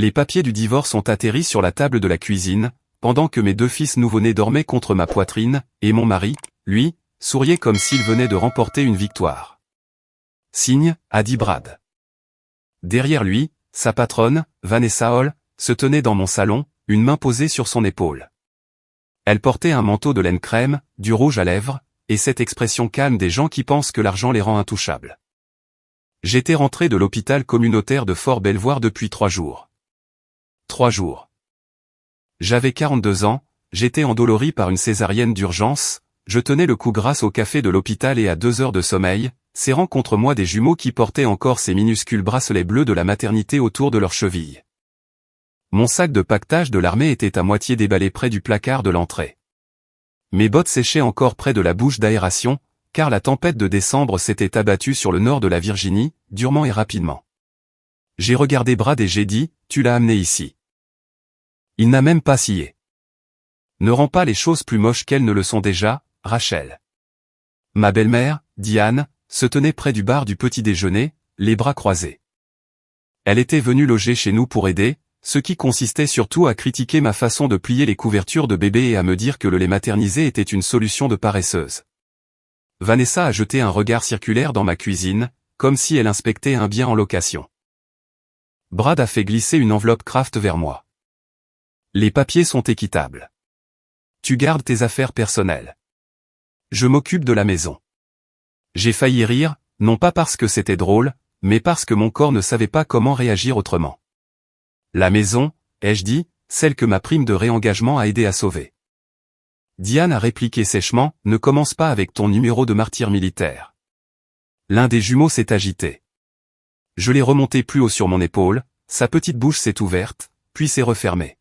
Les papiers du divorce ont atterri sur la table de la cuisine, pendant que mes 2 fils nouveau-nés dormaient contre ma poitrine, et mon mari, lui, souriait comme s'il venait de remporter une victoire. Signe, a dit Brad. Derrière lui, sa patronne, Vanessa Hall, se tenait dans mon salon, une main posée sur son épaule. Elle portait un manteau de laine crème, du rouge à lèvres, et cette expression calme des gens qui pensent que l'argent les rend intouchables. J'étais rentré de l'hôpital communautaire de Fort Belvoir depuis 3 jours. 3 jours. J'avais 42 ans, j'étais endolori par une césarienne d'urgence, je tenais le coup grâce au café de l'hôpital et à 2 heures de sommeil, serrant contre moi des jumeaux qui portaient encore ces minuscules bracelets bleus de la maternité autour de leurs chevilles. Mon sac de paquetage de l'armée était à moitié déballé près du placard de l'entrée. Mes bottes séchaient encore près de la bouche d'aération, car la tempête de décembre s'était abattue sur le nord de la Virginie, durement et rapidement. J'ai regardé Brad et j'ai dit, tu l'as amené ici. Il n'a même pas scié. Ne rends pas les choses plus moches qu'elles ne le sont déjà, Rachel. Ma belle-mère, Diane, se tenait près du bar du petit déjeuner, les bras croisés. Elle était venue loger chez nous pour aider, ce qui consistait surtout à critiquer ma façon de plier les couvertures de bébé et à me dire que le lait maternisé était une solution de paresseuse. Vanessa a jeté un regard circulaire dans ma cuisine, comme si elle inspectait un bien en location. Brad a fait glisser une enveloppe Kraft vers moi. Les papiers sont équitables. Tu gardes tes affaires personnelles. Je m'occupe de la maison. J'ai failli rire, non pas parce que c'était drôle, mais parce que mon corps ne savait pas comment réagir autrement. La maison, ai-je dit, celle que ma prime de réengagement a aidé à sauver. Diane a répliqué sèchement, ne commence pas avec ton numéro de martyr militaire. L'un des jumeaux s'est agité. Je l'ai remonté plus haut sur mon épaule, sa petite bouche s'est ouverte, puis s'est refermée.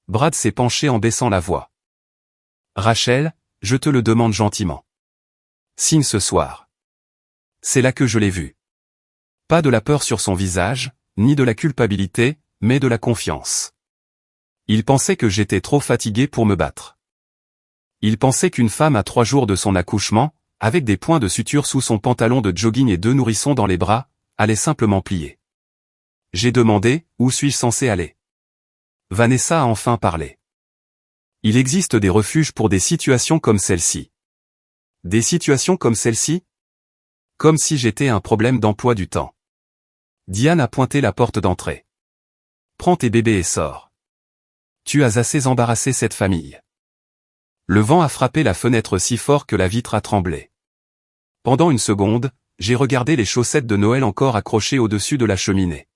Brad s'est penché en baissant la voix. Rachel, je te le demande gentiment. Signe ce soir. C'est là que je l'ai vu. Pas de la peur sur son visage, ni de la culpabilité, mais de la confiance. Il pensait que j'étais trop fatigué pour me battre. Il pensait qu'une femme à 3 jours de son accouchement, avec des points de suture sous son pantalon de jogging et 2 nourrissons dans les bras, allait simplement plier. J'ai demandé, où suis-je censé aller? Vanessa a enfin parlé. Il existe des refuges pour des situations comme celle-ci. Des situations comme celle-ci? Comme si j'étais un problème d'emploi du temps. Diane a pointé la porte d'entrée. Prends tes bébés et sors. Tu as assez embarrassé cette famille. Le vent a frappé la fenêtre si fort que la vitre a tremblé. Pendant une seconde, j'ai regardé les chaussettes de Noël encore accrochées au-dessus de la cheminée.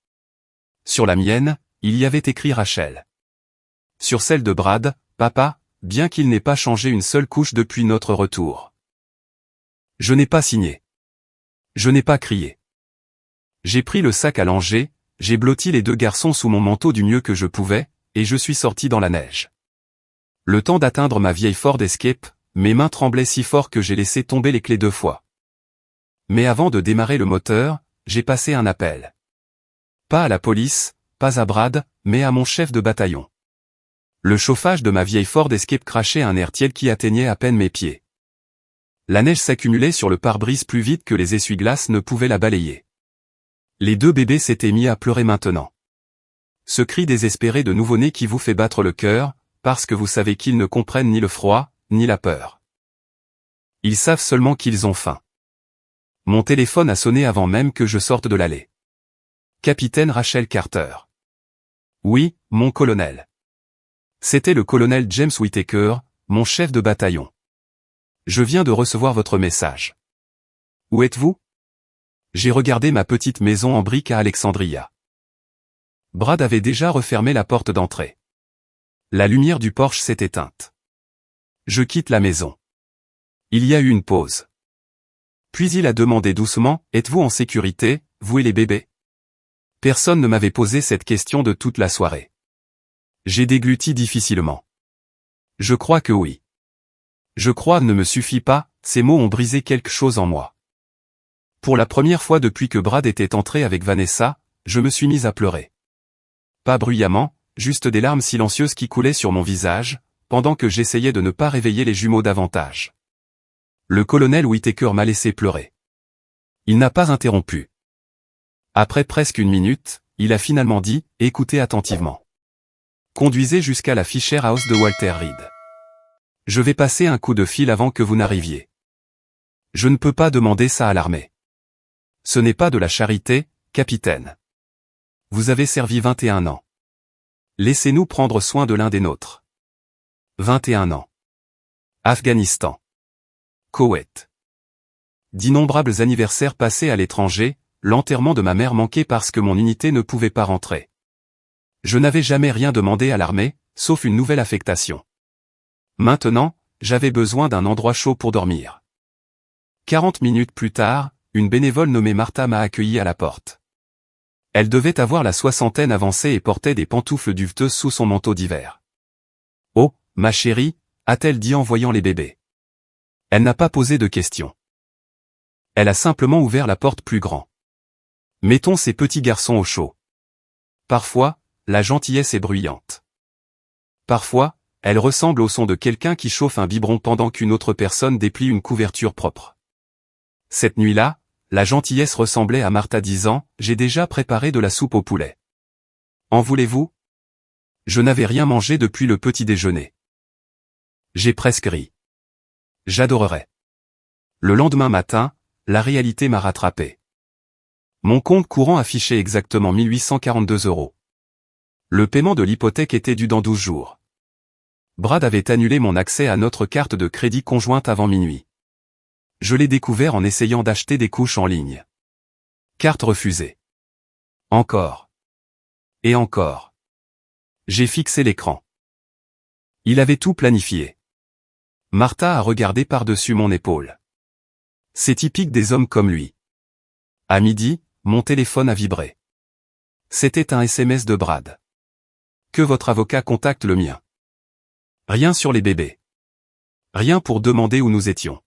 Sur la mienne, il y avait écrit Rachel. Sur celle de Brad, papa, bien qu'il n'ait pas changé une seule couche depuis notre retour. Je n'ai pas signé. Je n'ai pas crié. J'ai pris le sac à langer, j'ai blotti les 2 garçons sous mon manteau du mieux que je pouvais, et je suis sorti dans la neige. Le temps d'atteindre ma vieille Ford Escape, mes mains tremblaient si fort que j'ai laissé tomber les clés 2 fois. Mais avant de démarrer le moteur, j'ai passé un appel. Pas à la police, pas à Brad, mais à mon chef de bataillon. Le chauffage de ma vieille Ford Escape crachait un air tiède qui atteignait à peine mes pieds. La neige s'accumulait sur le pare-brise plus vite que les essuie-glaces ne pouvaient la balayer. Les 2 bébés s'étaient mis à pleurer maintenant. Ce cri désespéré de nouveau-né qui vous fait battre le cœur, parce que vous savez qu'ils ne comprennent ni le froid, ni la peur. Ils savent seulement qu'ils ont faim. Mon téléphone a sonné avant même que je sorte de l'allée. Capitaine Rachel Carter. Oui, mon colonel. C'était le colonel James Whittaker, mon chef de bataillon. Je viens de recevoir votre message. Où êtes-vous? J'ai regardé ma petite maison en briques à Alexandria. Brad avait déjà refermé la porte d'entrée. La lumière du porche s'est éteinte. Je quitte la maison. Il y a eu une pause. Puis il a demandé doucement, êtes-vous en sécurité, vous et les bébés? Personne ne m'avait posé cette question de toute la soirée. J'ai dégluti difficilement. Je crois que oui. Je crois ne me suffit pas, ces mots ont brisé quelque chose en moi. Pour la première fois depuis que Brad était entré avec Vanessa, je me suis mise à pleurer. Pas bruyamment, juste des larmes silencieuses qui coulaient sur mon visage, pendant que j'essayais de ne pas réveiller les jumeaux davantage. Le colonel Whittaker m'a laissé pleurer. Il n'a pas interrompu. Après presque 1 minute, il a finalement dit, écoutez attentivement. Conduisez jusqu'à la Fisher House de Walter Reed. Je vais passer un coup de fil avant que vous n'arriviez. Je ne peux pas demander ça à l'armée. Ce n'est pas de la charité, capitaine. Vous avez servi 21 ans. Laissez-nous prendre soin de l'un des nôtres. 21 ans. Afghanistan. Koweït. D'innombrables anniversaires passés à l'étranger, l'enterrement de ma mère manquait parce que mon unité ne pouvait pas rentrer. Je n'avais jamais rien demandé à l'armée, sauf une nouvelle affectation. Maintenant, j'avais besoin d'un endroit chaud pour dormir. 40 minutes plus tard, une bénévole nommée Martha m'a accueilli à la porte. Elle devait avoir la soixantaine avancée et portait des pantoufles duveteuses sous son manteau d'hiver. « Oh, ma chérie », a-t-elle dit en voyant les bébés. Elle n'a pas posé de questions. Elle a simplement ouvert la porte plus grand. Mettons ces petits garçons au chaud. Parfois, la gentillesse est bruyante. Parfois, elle ressemble au son de quelqu'un qui chauffe un biberon pendant qu'une autre personne déplie une couverture propre. Cette nuit-là, la gentillesse ressemblait à Martha disant « J'ai déjà préparé de la soupe au poulet. En voulez-vous » Je n'avais rien mangé depuis le petit déjeuner. J'ai presque ri. J'adorerais. Le lendemain matin, la réalité m'a rattrapé. Mon compte courant affichait exactement 1842 €. Le paiement de l'hypothèque était dû dans 12 jours. Brad avait annulé mon accès à notre carte de crédit conjointe avant minuit. Je l'ai découvert en essayant d'acheter des couches en ligne. Carte refusée. Encore. Et encore. J'ai fixé l'écran. Il avait tout planifié. Martha a regardé par-dessus mon épaule. C'est typique des hommes comme lui. À midi, mon téléphone a vibré. C'était un SMS de Brad. Que votre avocat contacte le mien. Rien sur les bébés. Rien pour demander où nous étions.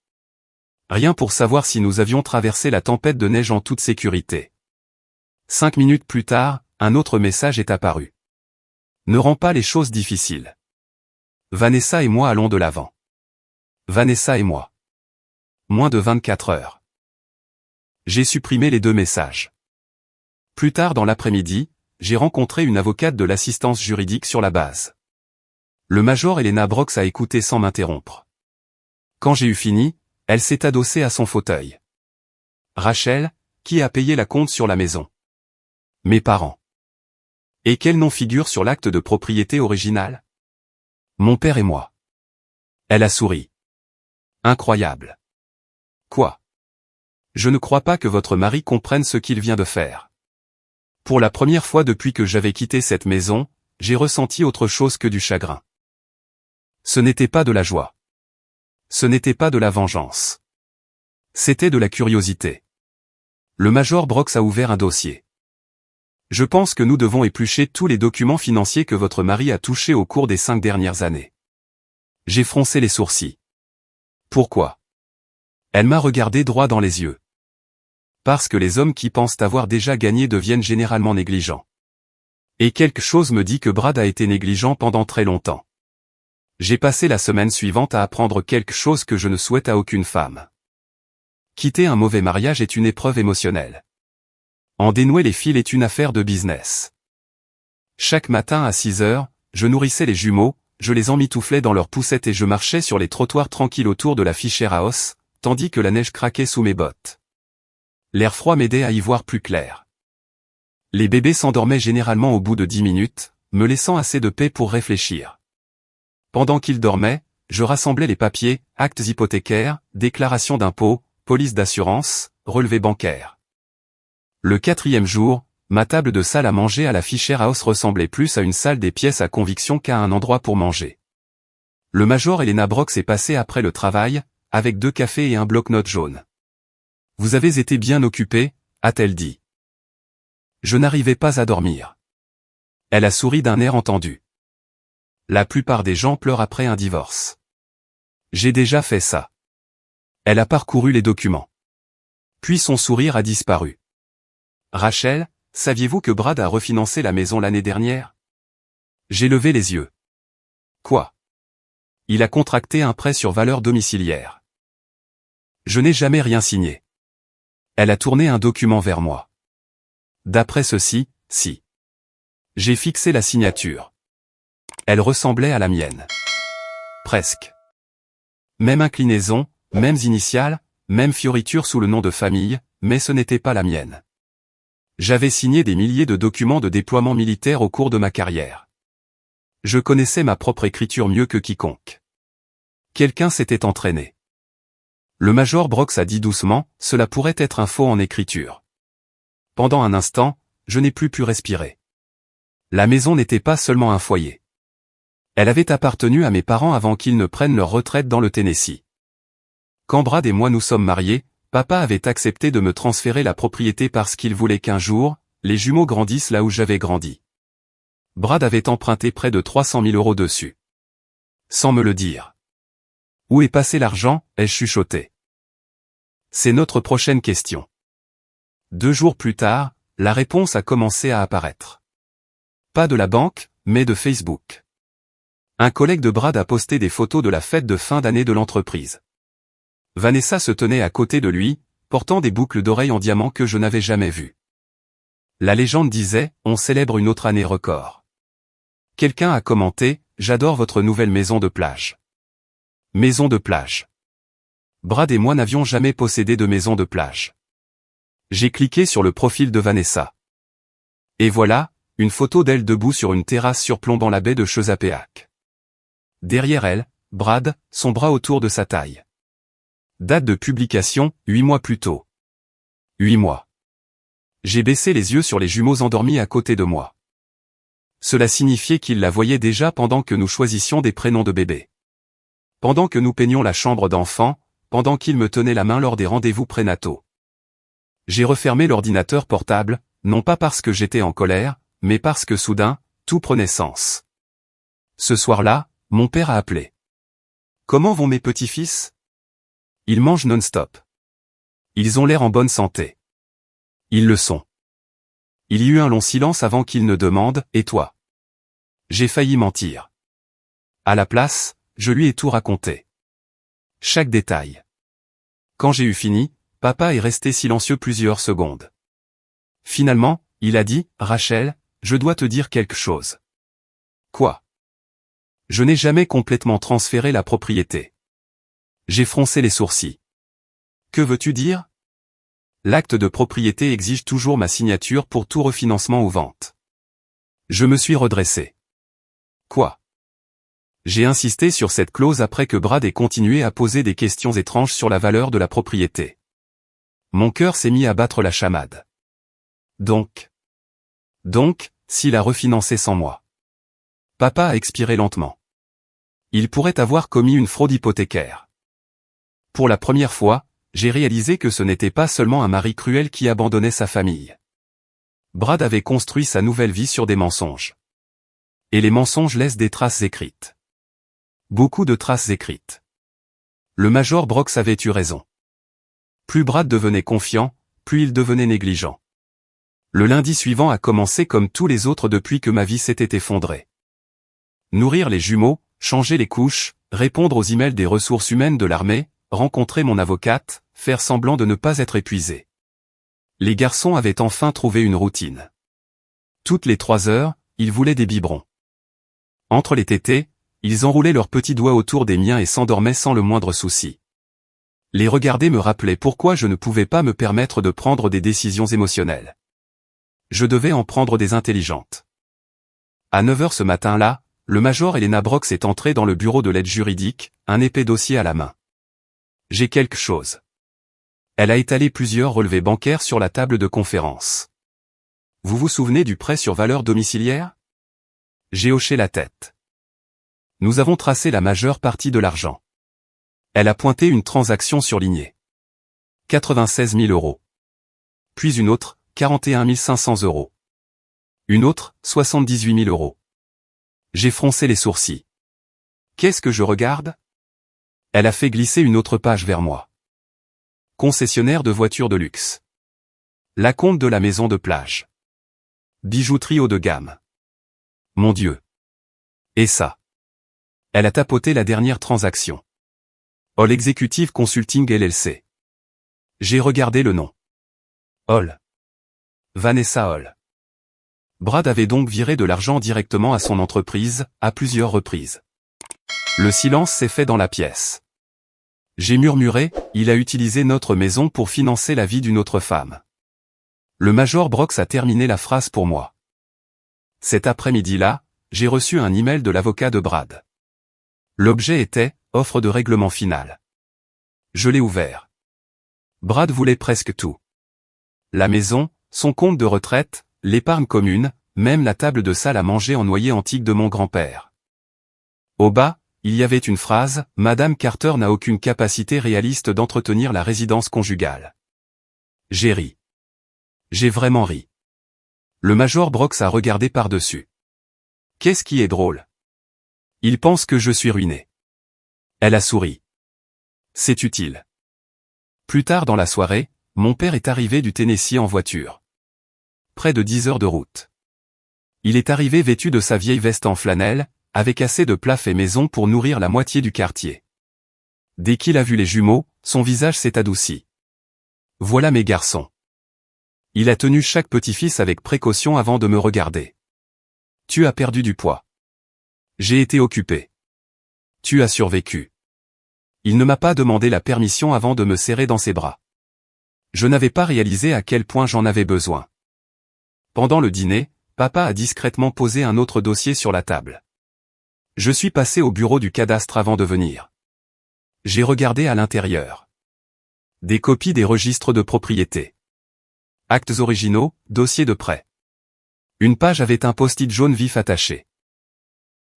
Rien pour savoir si nous avions traversé la tempête de neige en toute sécurité. 5 minutes plus tard, un autre message est apparu. Ne rends pas les choses difficiles. Vanessa et moi allons de l'avant. Vanessa et moi. Moins de 24 heures. J'ai supprimé les 2 messages. Plus tard dans l'après-midi, j'ai rencontré une avocate de l'assistance juridique sur la base. Le major Elena Brox a écouté sans m'interrompre. Quand j'ai eu fini, elle s'est adossée à son fauteuil. Rachel, qui a payé la compte sur la maison? Mes parents. Et quel nom figure sur l'acte de propriété original? Mon père et moi. Elle a souri. Incroyable. Quoi? Je ne crois pas que votre mari comprenne ce qu'il vient de faire. Pour la première fois depuis que j'avais quitté cette maison, j'ai ressenti autre chose que du chagrin. Ce n'était pas de la joie. Ce n'était pas de la vengeance. C'était de la curiosité. Le major Brox a ouvert un dossier. Je pense que nous devons éplucher tous les documents financiers que votre mari a touchés au cours des 5 dernières années. J'ai froncé les sourcils. Pourquoi? Elle m'a regardé droit dans les yeux. Parce que les hommes qui pensent avoir déjà gagné deviennent généralement négligents. Et quelque chose me dit que Brad a été négligent pendant très longtemps. J'ai passé la semaine suivante à apprendre quelque chose que je ne souhaite à aucune femme. Quitter un mauvais mariage est une épreuve émotionnelle. En dénouer les fils est une affaire de business. Chaque matin à 6 heures, je nourrissais les jumeaux, je les emmitouflais dans leurs poussettes et je marchais sur les trottoirs tranquilles autour de la Fisher House, tandis que la neige craquait sous mes bottes. L'air froid m'aidait à y voir plus clair. Les bébés s'endormaient généralement au bout de 10 minutes, me laissant assez de paix pour réfléchir. Pendant qu'ils dormaient, je rassemblais les papiers, actes hypothécaires, déclarations d'impôts, police d'assurance, relevés bancaires. Le 4e jour, ma table de salle à manger à la Fisher House ressemblait plus à une salle des pièces à conviction qu'à un endroit pour manger. Le major Elena Brox est passé après le travail, avec 2 cafés et un bloc-notes jaune. « Vous avez été bien occupé » a-t-elle dit. Je n'arrivais pas à dormir. Elle a souri d'un air entendu. La plupart des gens pleurent après un divorce. J'ai déjà fait ça. Elle a parcouru les documents. Puis son sourire a disparu. Rachel, saviez-vous que Brad a refinancé la maison l'année dernière? J'ai levé les yeux. Quoi? Il a contracté un prêt sur valeur domiciliaire. Je n'ai jamais rien signé. Elle a tourné un document vers moi. D'après ceci, si. J'ai fixé la signature. Elle ressemblait à la mienne. Presque. Même inclinaison, mêmes initiales, même fioriture sous le nom de famille, mais ce n'était pas la mienne. J'avais signé des milliers de documents de déploiement militaire au cours de ma carrière. Je connaissais ma propre écriture mieux que quiconque. Quelqu'un s'était entraîné. Le major Brox a dit doucement, cela pourrait être un faux en écriture. Pendant un instant, je n'ai plus pu respirer. La maison n'était pas seulement un foyer. Elle avait appartenu à mes parents avant qu'ils ne prennent leur retraite dans le Tennessee. Quand Brad et moi nous sommes mariés, papa avait accepté de me transférer la propriété parce qu'il voulait qu'un jour, les jumeaux grandissent là où j'avais grandi. Brad avait emprunté près de 300 000 € dessus. Sans me le dire. Où est passé l'argent, ai-je chuchoté. C'est notre prochaine question. 2 jours plus tard, la réponse a commencé à apparaître. Pas de la banque, mais de Facebook. Un collègue de Brad a posté des photos de la fête de fin d'année de l'entreprise. Vanessa se tenait à côté de lui, portant des boucles d'oreilles en diamant que je n'avais jamais vues. La légende disait, on célèbre une autre année record. Quelqu'un a commenté, j'adore votre nouvelle maison de plage. Maison de plage. Brad et moi n'avions jamais possédé de maison de plage. J'ai cliqué sur le profil de Vanessa. Et voilà, une photo d'elle debout sur une terrasse surplombant la baie de Chesapeake. Derrière elle, Brad, son bras autour de sa taille. Date de publication, 8 mois plus tôt. 8 mois. J'ai baissé les yeux sur les jumeaux endormis à côté de moi. Cela signifiait qu'ils la voyaient déjà pendant que nous choisissions des prénoms de bébé. Pendant que nous peignions la chambre d'enfant, pendant qu'ils me tenaient la main lors des rendez-vous prénataux. J'ai refermé l'ordinateur portable, non pas parce que j'étais en colère, mais parce que soudain, tout prenait sens. Ce soir-là, mon père a appelé. Comment vont mes petits-fils? Ils mangent non-stop. Ils ont l'air en bonne santé. Ils le sont. Il y eut un long silence avant qu'il ne demande, et toi? J'ai failli mentir. À la place, je lui ai tout raconté. Chaque détail. Quand j'ai eu fini, papa est resté silencieux plusieurs secondes. Finalement, il a dit, Rachel, je dois te dire quelque chose. Quoi? Je n'ai jamais complètement transféré la propriété. J'ai froncé les sourcils. Que veux-tu dire? L'acte de propriété exige toujours ma signature pour tout refinancement ou vente. Je me suis redressé. Quoi? J'ai insisté sur cette clause après que Brad ait continué à poser des questions étranges sur la valeur de la propriété. Mon cœur s'est mis à battre la chamade. Donc, s'il a refinancé sans moi. Papa a expiré lentement. Il pourrait avoir commis une fraude hypothécaire. Pour la première fois, j'ai réalisé que ce n'était pas seulement un mari cruel qui abandonnait sa famille. Brad avait construit sa nouvelle vie sur des mensonges. Et les mensonges laissent des traces écrites. Beaucoup de traces écrites. Le major Brox avait eu raison. Plus Brad devenait confiant, plus il devenait négligent. Le lundi suivant a commencé comme tous les autres depuis que ma vie s'était effondrée. Nourrir les jumeaux, changer les couches, répondre aux emails des ressources humaines de l'armée, rencontrer mon avocate, faire semblant de ne pas être épuisé. Les garçons avaient enfin trouvé une routine. Toutes les 3 heures, ils voulaient des biberons. Entre les tétés, ils enroulaient leurs petits doigts autour des miens et s'endormaient sans le moindre souci. Les regarder me rappelait pourquoi je ne pouvais pas me permettre de prendre des décisions émotionnelles. Je devais en prendre des intelligentes. À 9 heures ce matin-là, le major Elena Brox est entré dans le bureau de l'aide juridique, un épais dossier à la main. J'ai quelque chose. Elle a étalé plusieurs relevés bancaires sur la table de conférence. Vous vous souvenez du prêt sur valeur domiciliaire? J'ai hoché la tête. Nous avons tracé la majeure partie de l'argent. Elle a pointé une transaction surlignée. 96 000 €. Puis une autre, 41 500 €. Une autre, 78 000 €. J'ai froncé les sourcils. Qu'est-ce que je regarde? Elle a fait glisser une autre page vers moi. Concessionnaire de voitures de luxe. L'acompte de la maison de plage. Bijouterie haut de gamme. Mon Dieu. Et ça? Elle a tapoté la dernière transaction. Hall Executive Consulting LLC. J'ai regardé le nom. Hall. Vanessa Hall. Brad avait donc viré de l'argent directement à son entreprise, à plusieurs reprises. Le silence s'est fait dans la pièce. J'ai murmuré, il a utilisé notre maison pour financer la vie d'une autre femme. Le Major Brox a terminé la phrase pour moi. Cet après-midi-là, j'ai reçu un email de l'avocat de Brad. L'objet était « Offre de règlement final ». Je l'ai ouvert. Brad voulait presque tout. La maison, son compte de retraite, l'épargne commune, même la table de salle à manger en noyer antique de mon grand-père. Au bas, il y avait une phrase « Madame Carter n'a aucune capacité réaliste d'entretenir la résidence conjugale ». J'ai ri. J'ai vraiment ri. Le Major Brox a regardé par-dessus. Qu'est-ce qui est drôle? Il pense que je suis ruiné. Elle a souri. C'est utile. Plus tard dans la soirée, mon père est arrivé du Tennessee en voiture. Près de 10 heures de route. Il est arrivé vêtu de sa vieille veste en flanelle, avec assez de plats faits maison pour nourrir la moitié du quartier. Dès qu'il a vu les jumeaux, son visage s'est adouci. Voilà mes garçons. Il a tenu chaque petit-fils avec précaution avant de me regarder. Tu as perdu du poids. J'ai été occupé. Tu as survécu. Il ne m'a pas demandé la permission avant de me serrer dans ses bras. Je n'avais pas réalisé à quel point j'en avais besoin. Pendant le dîner, papa a discrètement posé un autre dossier sur la table. Je suis passé au bureau du cadastre avant de venir. J'ai regardé à l'intérieur. Des copies des registres de propriété. Actes originaux, dossiers de prêt. Une page avait un post-it jaune vif attaché.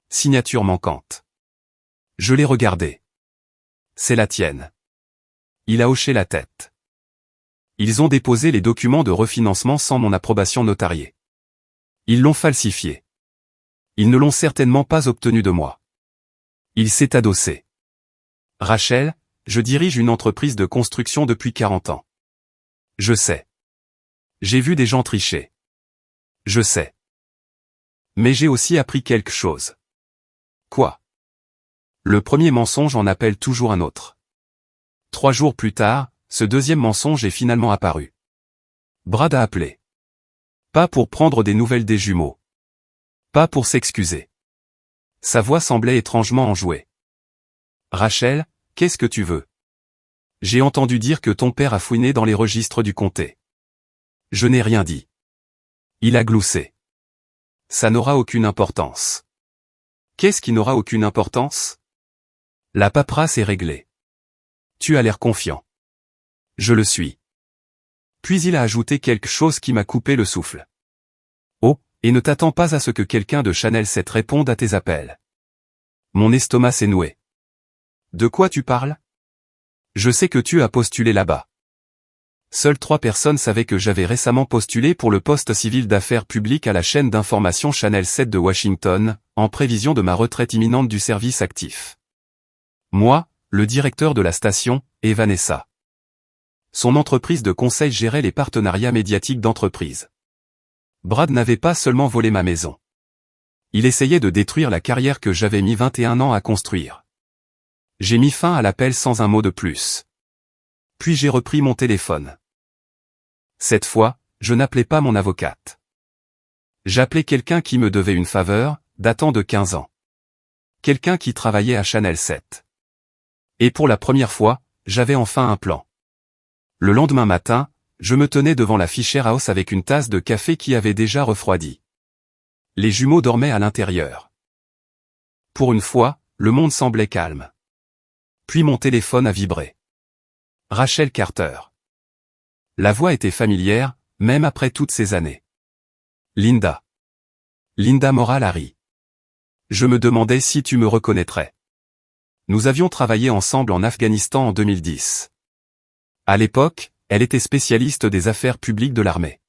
Signature manquante. Je l'ai regardé. C'est la tienne. Il a hoché la tête. Ils ont déposé les documents de refinancement sans mon approbation notariée. Ils l'ont falsifié. Ils ne l'ont certainement pas obtenu de moi. Il s'est adossé. Rachel, je dirige une entreprise de construction depuis 40 ans. Je sais. J'ai vu des gens tricher. Je sais. Mais j'ai aussi appris quelque chose. Quoi? Le premier mensonge en appelle toujours un autre. 3 jours plus tard, ce deuxième mensonge est finalement apparu. Brad a appelé. Pas pour prendre des nouvelles des jumeaux. Pas pour s'excuser. Sa voix semblait étrangement enjouée. Rachel, qu'est-ce que tu veux? J'ai entendu dire que ton père a fouiné dans les registres du comté. Je n'ai rien dit. Il a gloussé. Ça n'aura aucune importance. Qu'est-ce qui n'aura aucune importance? La paperasse est réglée. Tu as l'air confiant. Je le suis. Puis il a ajouté quelque chose qui m'a coupé le souffle. Oh, et ne t'attends pas à ce que quelqu'un de Chanel 7 réponde à tes appels. Mon estomac s'est noué. De quoi tu parles? Je sais que tu as postulé là-bas. Seules 3 personnes savaient que j'avais récemment postulé pour le poste civil d'affaires publiques à la chaîne d'information Chanel 7 de Washington, en prévision de ma retraite imminente du service actif. Moi, le directeur de la station, et Vanessa. Son entreprise de conseil gérait les partenariats médiatiques d'entreprise. Brad n'avait pas seulement volé ma maison. Il essayait de détruire la carrière que j'avais mis 21 ans à construire. J'ai mis fin à l'appel sans un mot de plus. Puis j'ai repris mon téléphone. Cette fois, je n'appelais pas mon avocate. J'appelais quelqu'un qui me devait une faveur, datant de 15 ans. Quelqu'un qui travaillait à Chanel 7. Et pour la première fois, j'avais enfin un plan. Le lendemain matin, je me tenais devant la Fisher House avec une tasse de café qui avait déjà refroidi. Les jumeaux dormaient à l'intérieur. Pour une fois, le monde semblait calme. Puis mon téléphone a vibré. Rachel Carter. La voix était familière, même après toutes ces années. Linda. Linda Moral a ri. Je me demandais si tu me reconnaîtrais. Nous avions travaillé ensemble en Afghanistan en 2010. À l'époque, elle était spécialiste des affaires publiques de l'armée.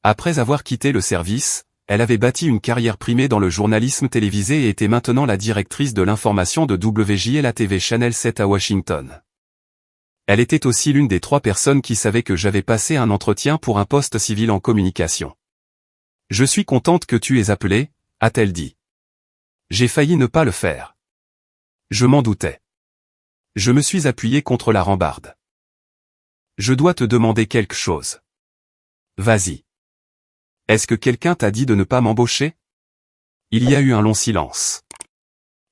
Après avoir quitté le service, elle avait bâti une carrière primée dans le journalisme télévisé et était maintenant la directrice de l'information de WJLA-TV Channel 7 à Washington. Elle était aussi l'une des 3 personnes qui savaient que j'avais passé un entretien pour un poste civil en communication. « Je suis contente que tu aies appelé », a-t-elle dit. J'ai failli ne pas le faire. Je m'en doutais. Je me suis appuyé contre la rambarde. Je dois te demander quelque chose. Vas-y. Est-ce que quelqu'un t'a dit de ne pas m'embaucher? Il y a eu un long silence.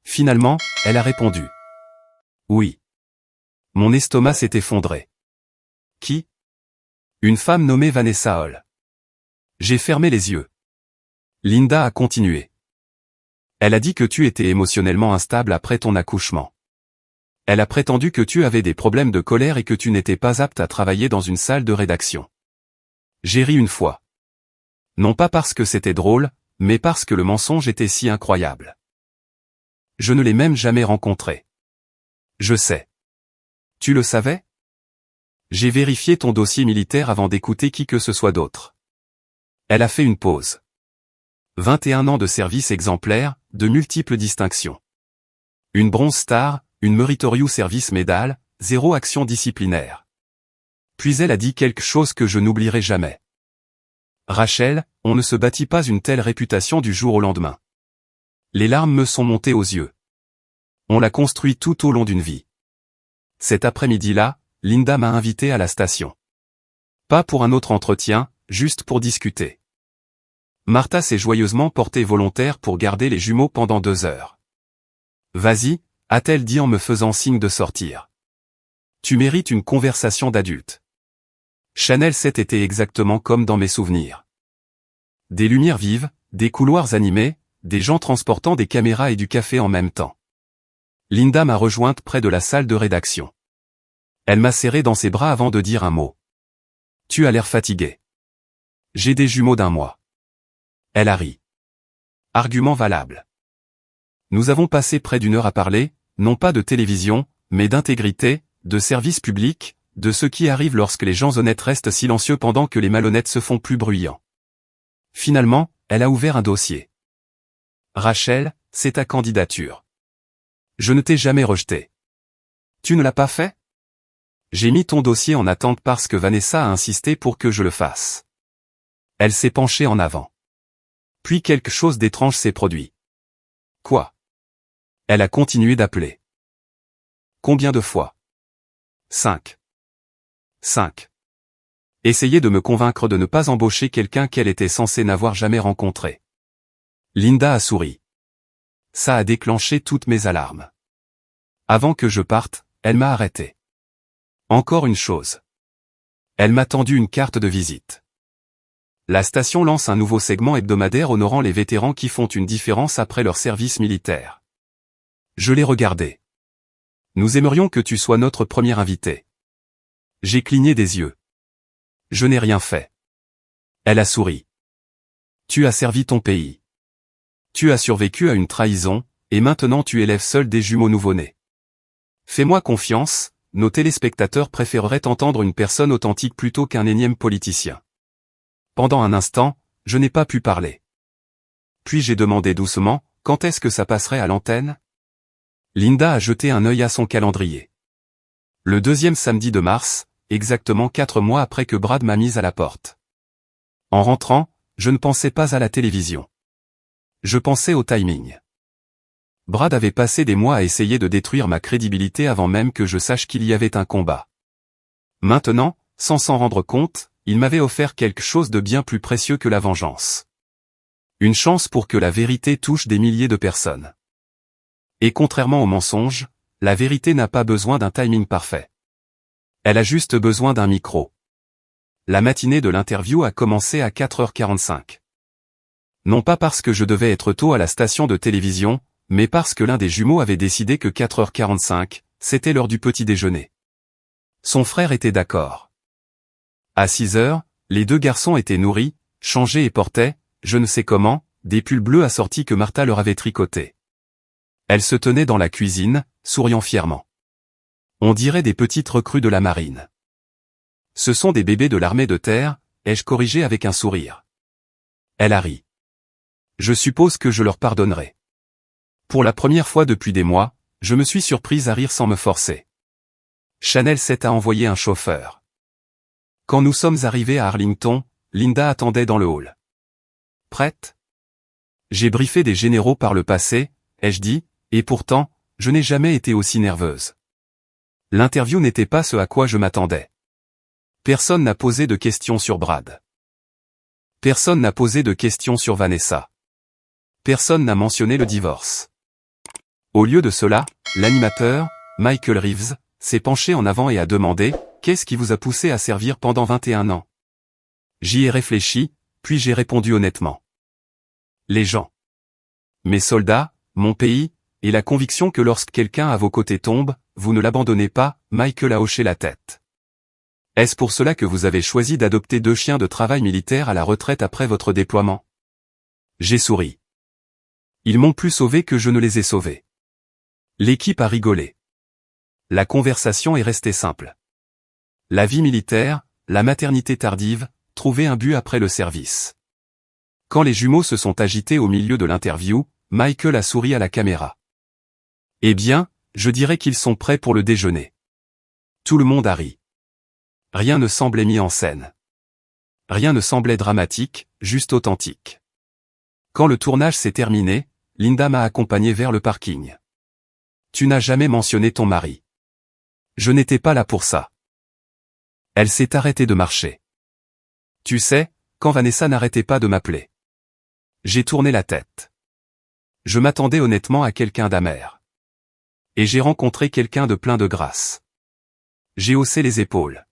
Finalement, elle a répondu. Oui. Mon estomac s'est effondré. Qui? Une femme nommée Vanessa Hall. J'ai fermé les yeux. Linda a continué. Elle a dit que tu étais émotionnellement instable après ton accouchement. Elle a prétendu que tu avais des problèmes de colère et que tu n'étais pas apte à travailler dans une salle de rédaction. J'ai ri une fois. Non pas parce que c'était drôle, mais parce que le mensonge était si incroyable. Je ne l'ai même jamais rencontré. Je sais. Tu le savais? J'ai vérifié ton dossier militaire avant d'écouter qui que ce soit d'autre. Elle a fait une pause. 21 ans de service exemplaire, de multiples distinctions. Une Bronze Star, une Meritorious Service Medal, 0 action disciplinaire. Puis elle a dit quelque chose que je n'oublierai jamais. Rachel, on ne se bâtit pas une telle réputation du jour au lendemain. Les larmes me sont montées aux yeux. On l'a construit tout au long d'une vie. Cet après-midi-là, Linda m'a invité à la station. Pas pour un autre entretien, juste pour discuter. Martha s'est joyeusement portée volontaire pour garder les jumeaux pendant 2 heures. Vas-y, a-t-elle dit en me faisant signe de sortir. Tu mérites une conversation d'adulte. Chanel 7 était exactement comme dans mes souvenirs. Des lumières vives, des couloirs animés, des gens transportant des caméras et du café en même temps. Linda m'a rejointe près de la salle de rédaction. Elle m'a serré dans ses bras avant de dire un mot. Tu as l'air fatigué. J'ai des jumeaux d'1 mois. Elle a ri. Argument valable. Nous avons passé près d'1 heure à parler, non pas de télévision, mais d'intégrité, de service public, de ce qui arrive lorsque les gens honnêtes restent silencieux pendant que les malhonnêtes se font plus bruyants. Finalement, elle a ouvert un dossier. Rachel, c'est ta candidature. Je ne t'ai jamais rejeté. Tu ne l'as pas fait? J'ai mis ton dossier en attente parce que Vanessa a insisté pour que je le fasse. Elle s'est penchée en avant. Puis quelque chose d'étrange s'est produit. Quoi? Elle a continué d'appeler. Combien de fois? 5. 5. Essayer de me convaincre de ne pas embaucher quelqu'un qu'elle était censée n'avoir jamais rencontré. Linda a souri. Ça a déclenché toutes mes alarmes. Avant que je parte, elle m'a arrêté. Encore une chose. Elle m'a tendu une carte de visite. La station lance un nouveau segment hebdomadaire honorant les vétérans qui font une différence après leur service militaire. Je l'ai regardé. Nous aimerions que tu sois notre premier invité. J'ai cligné des yeux. Je n'ai rien fait. Elle a souri. Tu as servi ton pays. Tu as survécu à une trahison, et maintenant tu élèves seul des jumeaux nouveau-nés. Fais-moi confiance, nos téléspectateurs préféreraient entendre une personne authentique plutôt qu'un énième politicien. Pendant un instant, je n'ai pas pu parler. Puis j'ai demandé doucement, quand est-ce que ça passerait à l'antenne? Linda a jeté un œil à son calendrier. Le 2e samedi de mars, exactement 4 mois après que Brad m'a mise à la porte. En rentrant, je ne pensais pas à la télévision. Je pensais au timing. Brad avait passé des mois à essayer de détruire ma crédibilité avant même que je sache qu'il y avait un combat. Maintenant, sans s'en rendre compte, il m'avait offert quelque chose de bien plus précieux que la vengeance. Une chance pour que la vérité touche des milliers de personnes. Et contrairement au mensonge, la vérité n'a pas besoin d'un timing parfait. Elle a juste besoin d'un micro. La matinée de l'interview a commencé à 4h45. Non pas parce que je devais être tôt à la station de télévision, mais parce que l'un des jumeaux avait décidé que 4h45, c'était l'heure du petit déjeuner. Son frère était d'accord. À 6h, les 2 garçons étaient nourris, changés et portaient, je ne sais comment, des pulls bleus assortis que Martha leur avait tricotés. Elle se tenait dans la cuisine, souriant fièrement. On dirait des petites recrues de la marine. Ce sont des bébés de l'armée de terre, ai-je corrigé avec un sourire. Elle a ri. Je suppose que je leur pardonnerai. Pour la première fois depuis des mois, je me suis surprise à rire sans me forcer. Chanel 7 a envoyé un chauffeur. Quand nous sommes arrivés à Arlington, Linda attendait dans le hall. Prête? J'ai briefé des généraux par le passé, ai-je dit, et pourtant, je n'ai jamais été aussi nerveuse. L'interview n'était pas ce à quoi je m'attendais. Personne n'a posé de questions sur Brad. Personne n'a posé de questions sur Vanessa. Personne n'a mentionné le divorce. Au lieu de cela, l'animateur, Michael Reeves, s'est penché en avant et a demandé « Qu'est-ce qui vous a poussé à servir pendant 21 ans ?» J'y ai réfléchi, puis j'ai répondu honnêtement. Les gens. Mes soldats, mon pays, et la conviction que lorsque quelqu'un à vos côtés tombe, vous ne l'abandonnez pas, Michael a hoché la tête. Est-ce pour cela que vous avez choisi d'adopter 2 chiens de travail militaire à la retraite après votre déploiement? J'ai souri. Ils m'ont plus sauvé que je ne les ai sauvés. L'équipe a rigolé. La conversation est restée simple. La vie militaire, la maternité tardive, trouver un but après le service. Quand les jumeaux se sont agités au milieu de l'interview, Michael a souri à la caméra. Eh bien, je dirais qu'ils sont prêts pour le déjeuner. Tout le monde a ri. Rien ne semblait mis en scène. Rien ne semblait dramatique, juste authentique. Quand le tournage s'est terminé, Linda m'a accompagné vers le parking. Tu n'as jamais mentionné ton mari. Je n'étais pas là pour ça. Elle s'est arrêtée de marcher. Tu sais, quand Vanessa n'arrêtait pas de m'appeler. J'ai tourné la tête. Je m'attendais honnêtement à quelqu'un d'amer. Et j'ai rencontré quelqu'un de plein de grâce. J'ai haussé les épaules.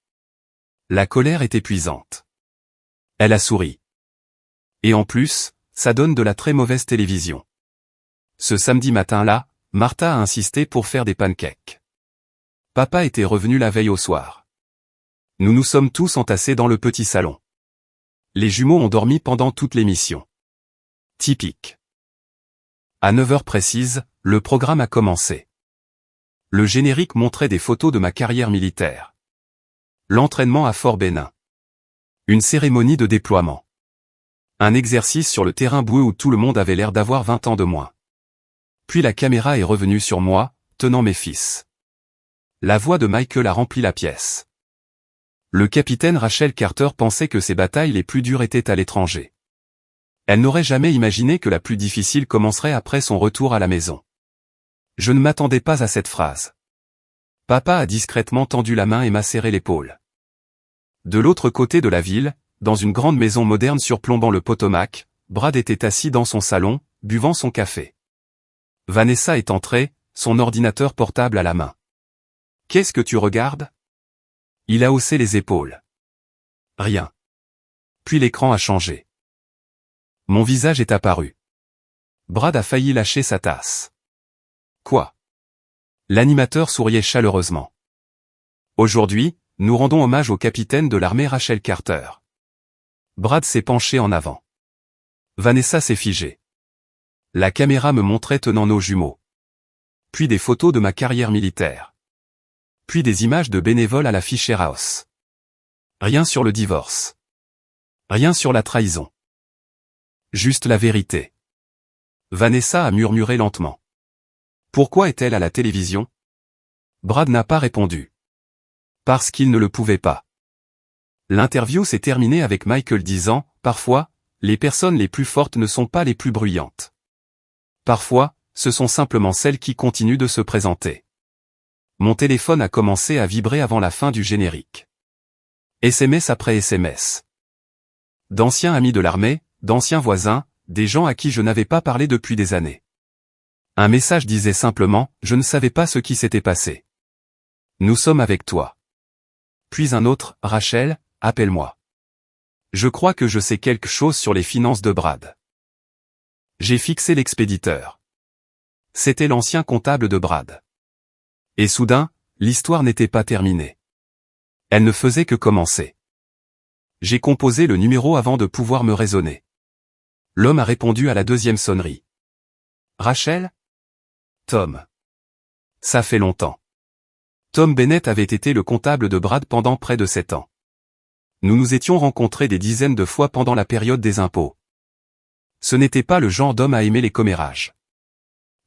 La colère est épuisante. Elle a souri. Et en plus, ça donne de la très mauvaise télévision. Ce samedi matin-là, Martha a insisté pour faire des pancakes. Papa était revenu la veille au soir. Nous nous sommes tous entassés dans le petit salon. Les jumeaux ont dormi pendant toute l'émission. Typique. À 9 heures précises, le programme a commencé. Le générique montrait des photos de ma carrière militaire. L'entraînement à Fort Benning. Une cérémonie de déploiement. Un exercice sur le terrain boueux où tout le monde avait l'air d'avoir 20 ans de moins. Puis la caméra est revenue sur moi, tenant mes fils. La voix de Michael a rempli la pièce. Le capitaine Rachel Carter pensait que ses batailles les plus dures étaient à l'étranger. Elle n'aurait jamais imaginé que la plus difficile commencerait après son retour à la maison. Je ne m'attendais pas à cette phrase. Papa a discrètement tendu la main et m'a serré l'épaule. De l'autre côté de la ville, dans une grande maison moderne surplombant le Potomac, Brad était assis dans son salon, buvant son café. Vanessa est entrée, son ordinateur portable à la main. « Qu'est-ce que tu regardes ?» Il a haussé les épaules. « Rien. » Puis l'écran a changé. Mon visage est apparu. Brad a failli lâcher sa tasse. « Quoi ?» L'animateur souriait chaleureusement. « Aujourd'hui, nous rendons hommage au capitaine de l'armée Rachel Carter. » Brad s'est penché en avant. Vanessa s'est figée. La caméra me montrait tenant nos jumeaux. Puis des photos de ma carrière militaire. Puis des images de bénévoles à la Fisher House. Rien sur le divorce. Rien sur la trahison. Juste la vérité. Vanessa a murmuré lentement. Pourquoi est-elle à la télévision? Brad n'a pas répondu. Parce qu'il ne le pouvait pas. L'interview s'est terminée avec Michael disant, parfois, les personnes les plus fortes ne sont pas les plus bruyantes. Parfois, ce sont simplement celles qui continuent de se présenter. Mon téléphone a commencé à vibrer avant la fin du générique. SMS après SMS. D'anciens amis de l'armée, d'anciens voisins, des gens à qui je n'avais pas parlé depuis des années. Un message disait simplement, je ne savais pas ce qui s'était passé. Nous sommes avec toi. Puis un autre, Rachel, appelle-moi. Je crois que je sais quelque chose sur les finances de Brad. J'ai fixé l'expéditeur. C'était l'ancien comptable de Brad. Et soudain, l'histoire n'était pas terminée. Elle ne faisait que commencer. J'ai composé le numéro avant de pouvoir me raisonner. L'homme a répondu à la deuxième sonnerie. Rachel? Tom. Ça fait longtemps. Tom Bennett avait été le comptable de Brad pendant près de 7 ans. Nous nous étions rencontrés des dizaines de fois pendant la période des impôts. Ce n'était pas le genre d'homme à aimer les commérages.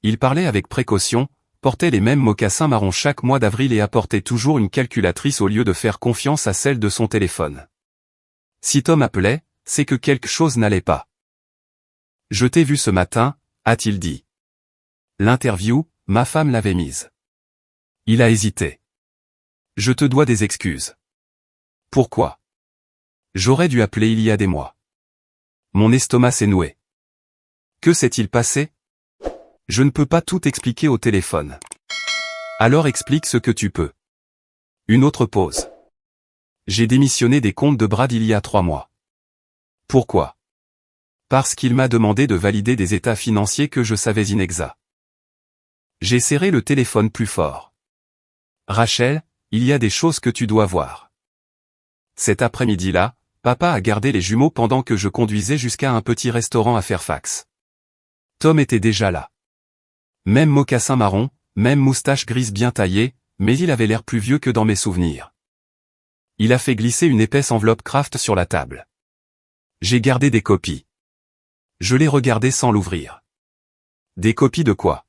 Il parlait avec précaution, portait les mêmes mocassins marrons chaque mois d'avril et apportait toujours une calculatrice au lieu de faire confiance à celle de son téléphone. Si Tom appelait, c'est que quelque chose n'allait pas. « Je t'ai vu ce matin », a-t-il dit. L'interview, ma femme l'avait mise. Il a hésité. « Je te dois des excuses. » Pourquoi? J'aurais dû appeler il y a des mois. Mon estomac s'est noué. Que s'est-il passé? Je ne peux pas tout expliquer au téléphone. Alors explique ce que tu peux. Une autre pause. J'ai démissionné des comptes de Brad il y a 3 mois. Pourquoi? Parce qu'il m'a demandé de valider des états financiers que je savais inexacts. J'ai serré le téléphone plus fort. Rachel, il y a des choses que tu dois voir. Cet après-midi-là, papa a gardé les jumeaux pendant que je conduisais jusqu'à un petit restaurant à Fairfax. Tom était déjà là. Même mocassin marron, même moustache grise bien taillée, mais il avait l'air plus vieux que dans mes souvenirs. Il a fait glisser une épaisse enveloppe Kraft sur la table. J'ai gardé des copies. Je les regardais sans l'ouvrir. Des copies de quoi?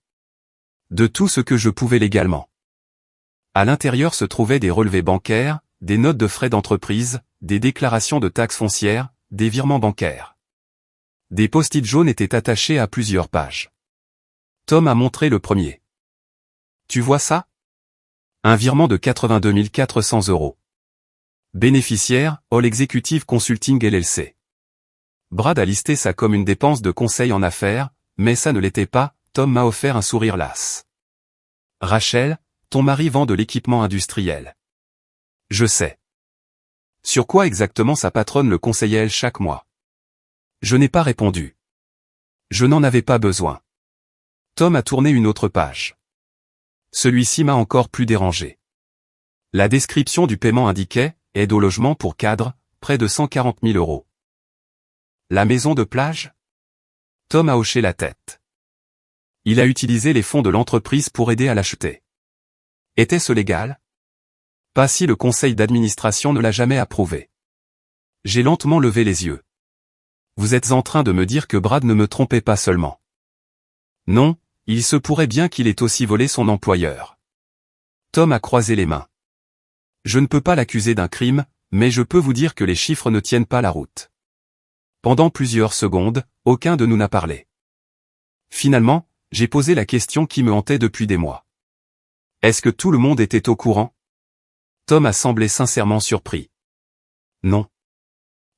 De tout ce que je pouvais légalement. À l'intérieur se trouvaient des relevés bancaires, des notes de frais d'entreprise, des déclarations de taxes foncières, des virements bancaires. Des post-it jaunes étaient attachés à plusieurs pages. Tom a montré le premier. Tu vois ça? Un virement de 82 400 €. Bénéficiaire, All Executive Consulting LLC. Brad a listé ça comme une dépense de conseil en affaires, mais ça ne l'était pas. Tom m'a offert un sourire las. Rachel, ton mari vend de l'équipement industriel. Je sais. Sur quoi exactement sa patronne le conseillait-elle chaque mois? Je n'ai pas répondu. Je n'en avais pas besoin. Tom a tourné une autre page. Celui-ci m'a encore plus dérangé. La description du paiement indiquait « aide au logement pour cadre, près de 140 000 €. La maison de plage? Tom a hoché la tête. Il a utilisé les fonds de l'entreprise pour aider à l'acheter. Était-ce légal? Pas si le conseil d'administration ne l'a jamais approuvé. J'ai lentement levé les yeux. Vous êtes en train de me dire que Brad ne me trompait pas seulement. Non, il se pourrait bien qu'il ait aussi volé son employeur. Tom a croisé les mains. Je ne peux pas l'accuser d'un crime, mais je peux vous dire que les chiffres ne tiennent pas la route. Pendant plusieurs secondes, aucun de nous n'a parlé. Finalement, j'ai posé la question qui me hantait depuis des mois. Est-ce que tout le monde était au courant? Tom a semblé sincèrement surpris. Non.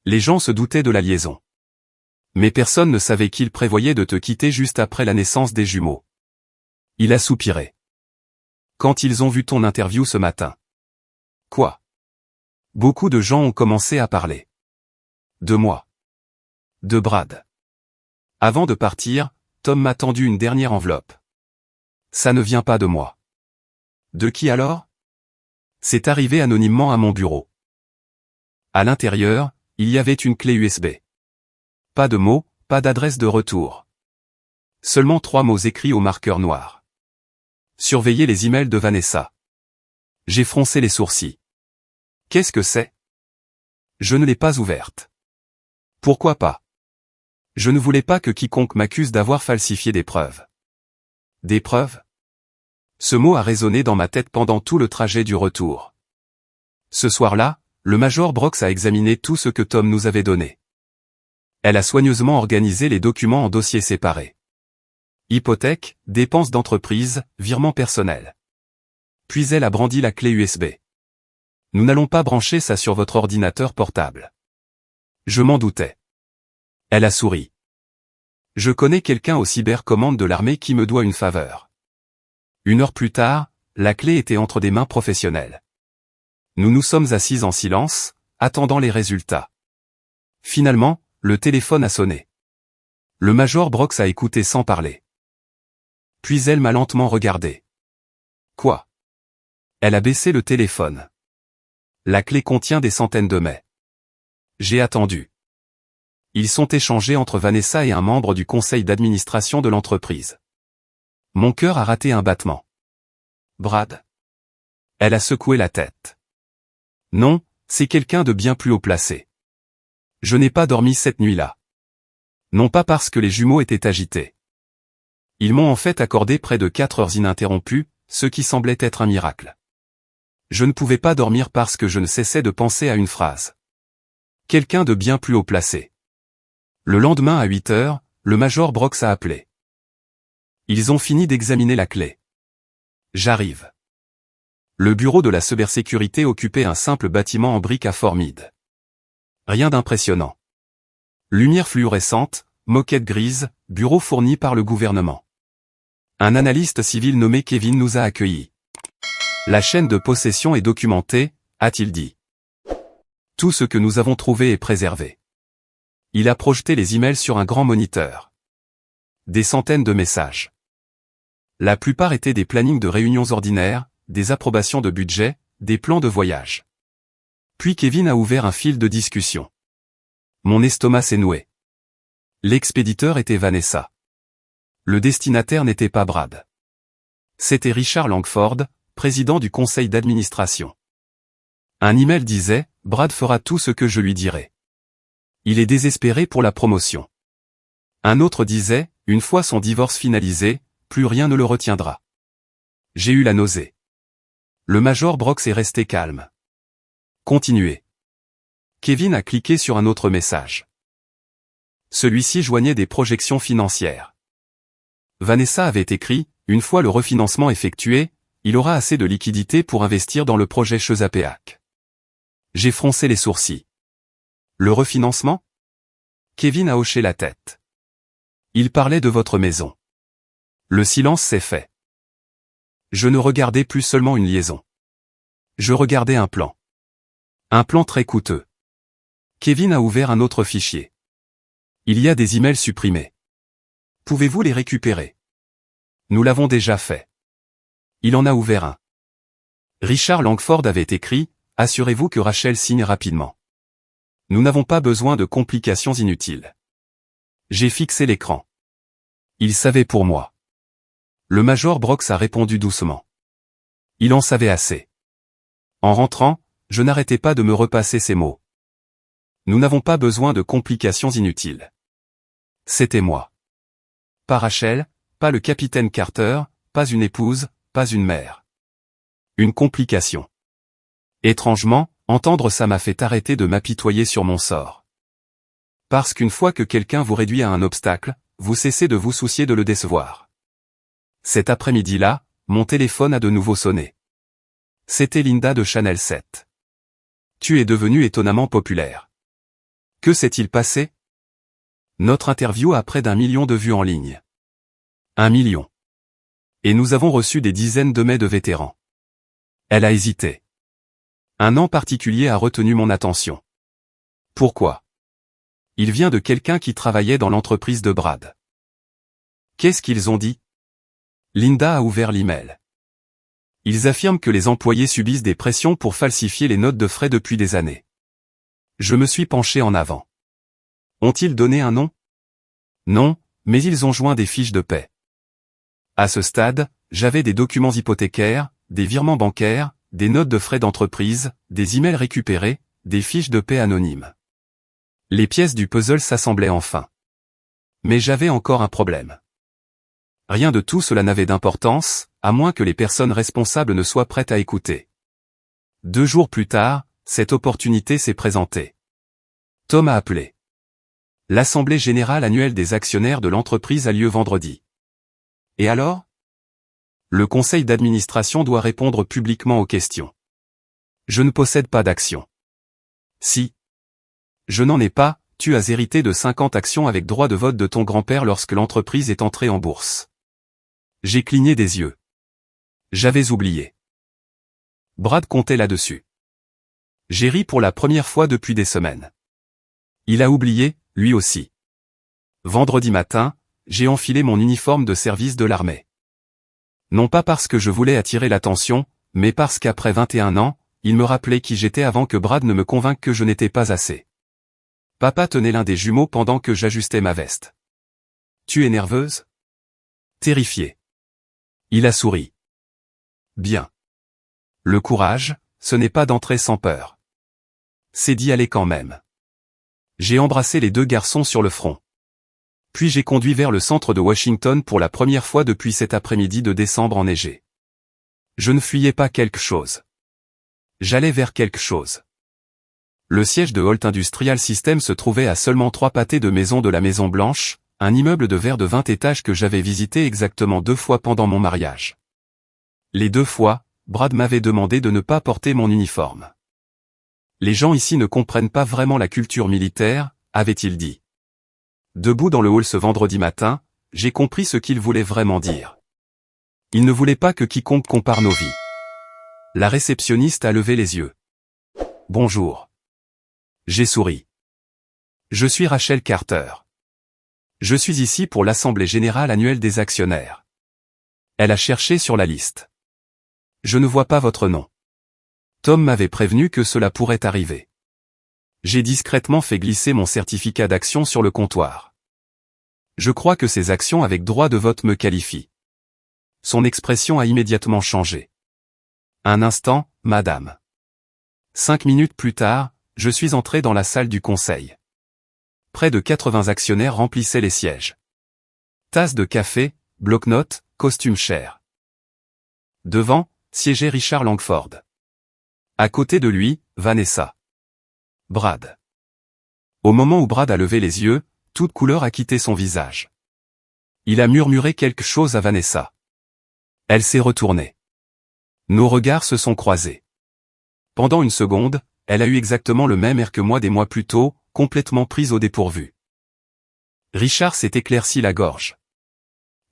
Les gens se doutaient de la liaison. Mais personne ne savait qu'il prévoyait de te quitter juste après la naissance des jumeaux. Il a soupiré. Quand ils ont vu ton interview ce matin. Quoi? Beaucoup de gens ont commencé à parler. De moi. De Brad. Avant de partir, Tom m'a tendu une dernière enveloppe. Ça ne vient pas de moi. De qui alors? C'est arrivé anonymement à mon bureau. À l'intérieur, il y avait une clé USB. Pas de mots, pas d'adresse de retour. Seulement 3 mots écrits au marqueur noir. Surveillez les emails de Vanessa. J'ai froncé les sourcils. Qu'est-ce que c'est? Je ne l'ai pas ouverte. Pourquoi pas? Je ne voulais pas que quiconque m'accuse d'avoir falsifié des preuves. Des preuves? Ce mot a résonné dans ma tête pendant tout le trajet du retour. Ce soir-là, le Major Brox a examiné tout ce que Tom nous avait donné. Elle a soigneusement organisé les documents en dossiers séparés. Hypothèque, dépenses d'entreprise, virements personnels. Puis elle a brandi la clé USB. Nous n'allons pas brancher ça sur votre ordinateur portable. Je m'en doutais. Elle a souri. Je connais quelqu'un au cybercommande de l'armée qui me doit une faveur. 1 heure plus tard, la clé était entre des mains professionnelles. Nous nous sommes assis en silence, attendant les résultats. Finalement, le téléphone a sonné. Le Major Brox a écouté sans parler. Puis elle m'a lentement regardé. Quoi? Elle a baissé le téléphone. La clé contient des centaines de mets. J'ai attendu. Ils sont échangés entre Vanessa et un membre du conseil d'administration de l'entreprise. Mon cœur a raté un battement. Brad? Elle a secoué la tête. Non, c'est quelqu'un de bien plus haut placé. Je n'ai pas dormi cette nuit-là. Non pas parce que les jumeaux étaient agités. Ils m'ont en fait accordé près de 4 heures ininterrompues, ce qui semblait être un miracle. Je ne pouvais pas dormir parce que je ne cessais de penser à une phrase. Quelqu'un de bien plus haut placé. Le lendemain à 8 heures, le Major Brox a appelé. Ils ont fini d'examiner la clé. J'arrive. Le bureau de la cybersécurité occupait un simple bâtiment en briques à Fort Meade. Rien d'impressionnant. Lumière fluorescente, moquette grise, bureau fourni par le gouvernement. Un analyste civil nommé Kevin nous a accueillis. La chaîne de possession est documentée, a-t-il dit. Tout ce que nous avons trouvé est préservé. Il a projeté les emails sur un grand moniteur. Des centaines de messages. La plupart étaient des plannings de réunions ordinaires, des approbations de budget, des plans de voyage. Puis Kevin a ouvert un fil de discussion. Mon estomac s'est noué. L'expéditeur était Vanessa. Le destinataire n'était pas Brad. C'était Richard Langford, président du conseil d'administration. Un email disait, Brad fera tout ce que je lui dirai. Il est désespéré pour la promotion. Un autre disait, une fois son divorce finalisé, plus rien ne le retiendra. J'ai eu la nausée. Le major Brox est resté calme. Continuez. Kevin a cliqué sur un autre message. Celui-ci joignait des projections financières. Vanessa avait écrit, une fois le refinancement effectué, il aura assez de liquidités pour investir dans le projet Chesapeake. J'ai froncé les sourcils. Le refinancement? Kevin a hoché la tête. Il parlait de votre maison. Le silence s'est fait. Je ne regardais plus seulement une liaison. Je regardais un plan. Un plan très coûteux. Kevin a ouvert un autre fichier. Il y a des emails supprimés. Pouvez-vous les récupérer? Nous l'avons déjà fait. Il en a ouvert un. Richard Langford avait écrit, assurez-vous que Rachel signe rapidement. Nous n'avons pas besoin de complications inutiles. J'ai fixé l'écran. Il savait pour moi. Le major Brox a répondu doucement. Il en savait assez. En rentrant, je n'arrêtais pas de me repasser ces mots. Nous n'avons pas besoin de complications inutiles. C'était moi. Pas Rachel, pas le capitaine Carter, pas une épouse, pas une mère. Une complication. Étrangement, entendre ça m'a fait arrêter de m'apitoyer sur mon sort. Parce qu'une fois que quelqu'un vous réduit à un obstacle, vous cessez de vous soucier de le décevoir. Cet après-midi-là, mon téléphone a de nouveau sonné. C'était Linda de Channel 7. Tu es devenu étonnamment populaire. Que s'est-il passé? Notre interview a près d'1 million de vues en ligne. 1 million. Et nous avons reçu des dizaines de mails de vétérans. Elle a hésité. Un nom particulier a retenu mon attention. Pourquoi? Il vient de quelqu'un qui travaillait dans l'entreprise de Brad. Qu'est-ce qu'ils ont dit? Linda a ouvert l'email. Ils affirment que les employés subissent des pressions pour falsifier les notes de frais depuis des années. Je me suis penché en avant. Ont-ils donné un nom? Non, mais ils ont joint des fiches de paie. À ce stade, j'avais des documents hypothécaires, des virements bancaires, des notes de frais d'entreprise, des emails récupérés, des fiches de paie anonymes. Les pièces du puzzle s'assemblaient enfin. Mais j'avais encore un problème. Rien de tout cela n'avait d'importance, à moins que les personnes responsables ne soient prêtes à écouter. 2 jours plus tard, cette opportunité s'est présentée. Tom a appelé. L'assemblée générale annuelle des actionnaires de l'entreprise a lieu vendredi. Et alors? Le conseil d'administration doit répondre publiquement aux questions. Je ne possède pas d'actions. Si. Je n'en ai pas, tu as hérité de 50 actions avec droit de vote de ton grand-père lorsque l'entreprise est entrée en bourse. J'ai cligné des yeux. J'avais oublié. Brad comptait là-dessus. J'ai ri pour la première fois depuis des semaines. Il a oublié, lui aussi. Vendredi matin, j'ai enfilé mon uniforme de service de l'armée. Non pas parce que je voulais attirer l'attention, mais parce qu'après 21 ans, il me rappelait qui j'étais avant que Brad ne me convainque que je n'étais pas assez. Papa tenait l'un des jumeaux pendant que j'ajustais ma veste. Tu es nerveuse? Terrifiée. Il a souri. Bien. Le courage, ce n'est pas d'entrer sans peur. C'est d'y aller quand même. J'ai embrassé les 2 garçons sur le front. Puis j'ai conduit vers le centre de Washington pour la première fois depuis cet après-midi de décembre enneigé. Je ne fuyais pas quelque chose. J'allais vers quelque chose. Le siège de Holt Industrial Systems se trouvait à seulement 3 pâtés de maison de la Maison Blanche, un immeuble de verre de 20 étages que j'avais visité exactement 2 fois pendant mon mariage. Les 2 fois, Brad m'avait demandé de ne pas porter mon uniforme. Les gens ici ne comprennent pas vraiment la culture militaire, avait-il dit. Debout dans le hall ce vendredi matin, j'ai compris ce qu'il voulait vraiment dire. Il ne voulait pas que quiconque compare nos vies. La réceptionniste a levé les yeux. Bonjour. J'ai souri. Je suis Rachel Carter. Je suis ici pour l'Assemblée générale annuelle des actionnaires. Elle a cherché sur la liste. Je ne vois pas votre nom. Tom m'avait prévenu que cela pourrait arriver. J'ai discrètement fait glisser mon certificat d'action sur le comptoir. Je crois que ces actions avec droit de vote me qualifient. Son expression a immédiatement changé. Un instant, madame. 5 minutes plus tard, je suis entré dans la salle du conseil. Près de 80 actionnaires remplissaient les sièges. Tasse de café, bloc-notes, costume cher. Devant, siégeait Richard Langford. À côté de lui, Vanessa. Brad. Au moment où Brad a levé les yeux, toute couleur a quitté son visage. Il a murmuré quelque chose à Vanessa. Elle s'est retournée. Nos regards se sont croisés. Pendant une seconde, elle a eu exactement le même air que moi des mois plus tôt, complètement prise au dépourvu. Richard s'est éclairci la gorge.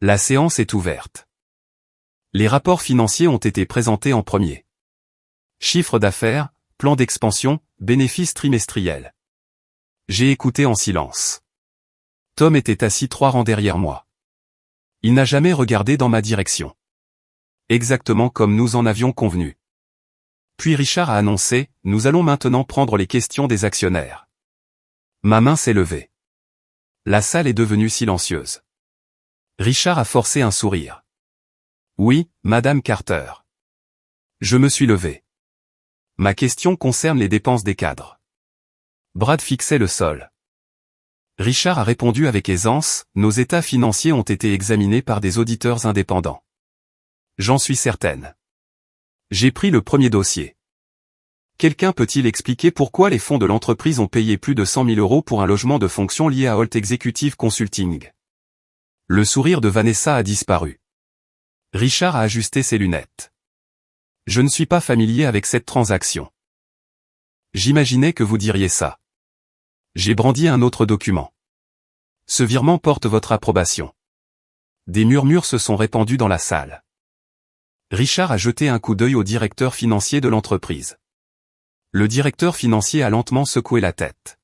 La séance est ouverte. Les rapports financiers ont été présentés en premier. Chiffre d'affaires, plan d'expansion, bénéfices trimestriels. J'ai écouté en silence. Tom était assis 3 rangs derrière moi. Il n'a jamais regardé dans ma direction. Exactement comme nous en avions convenu. Puis Richard a annoncé, nous allons maintenant prendre les questions des actionnaires. Ma main s'est levée. La salle est devenue silencieuse. Richard a forcé un sourire. Oui, Madame Carter. Je me suis levé. Ma question concerne les dépenses des cadres. Brad fixait le sol. Richard a répondu avec aisance, nos états financiers ont été examinés par des auditeurs indépendants. J'en suis certaine. J'ai pris le premier dossier. Quelqu'un peut-il expliquer pourquoi les fonds de l'entreprise ont payé plus de 100 000 € pour un logement de fonction lié à Holt Executive Consulting? Le sourire de Vanessa a disparu. Richard a ajusté ses lunettes. Je ne suis pas familier avec cette transaction. J'imaginais que vous diriez ça. J'ai brandi un autre document. Ce virement porte votre approbation. Des murmures se sont répandus dans la salle. Richard a jeté un coup d'œil au directeur financier de l'entreprise. Le directeur financier a lentement secoué la tête.